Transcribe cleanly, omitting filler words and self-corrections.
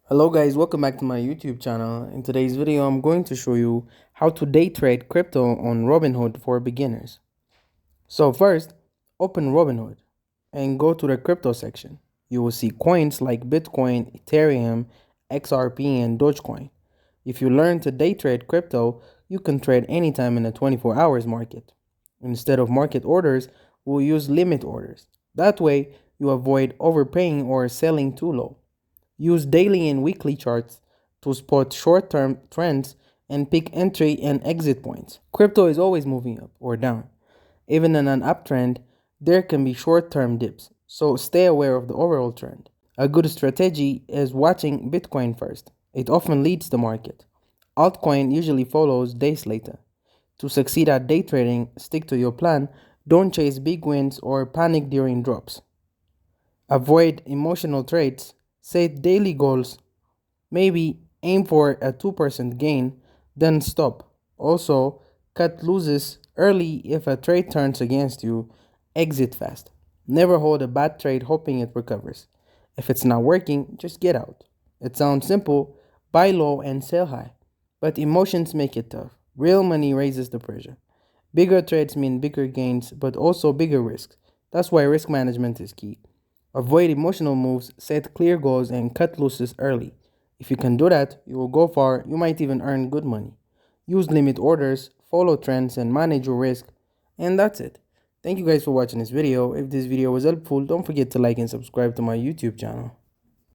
Hello guys, welcome back to my YouTube channel. In today's video, I'm going to show you how to day trade crypto on Robinhood for beginners. So first, open Robinhood and go to the crypto section. You will see coins like Bitcoin, Ethereum, XRP, and Dogecoin. If you learn to day trade crypto, you can trade anytime in the 24 hours market. Instead of market orders, we'll use limit orders. That way, you avoid overpaying or selling too low. Use daily and weekly charts to spot short-term trends and pick entry and exit points. Crypto is always moving up or down. Even in an uptrend, there can be short-term dips, so stay aware of the overall trend. A good strategy is watching Bitcoin first. It often leads the market. Altcoin usually follows days later. To succeed at day trading, stick to your plan. Don't chase big wins or panic during drops. Avoid emotional trades. Set daily goals. Maybe aim for a 2% gain, then stop. Also, cut losses early if a trade turns against you. Exit fast. Never hold a bad trade hoping it recovers. If it's not working, just get out. It sounds simple, buy low and sell high. But emotions make it tough. Real money raises the pressure. Bigger trades mean bigger gains, but also bigger risks. That's why risk management is key. Avoid emotional moves, set clear goals, and cut losses early. If you can do that, you will go far. You might even earn good money. Use limit orders, follow trends, and manage your risk. And that's it. Thank you guys for watching this video. If this video was helpful, don't forget to like and subscribe to my YouTube channel.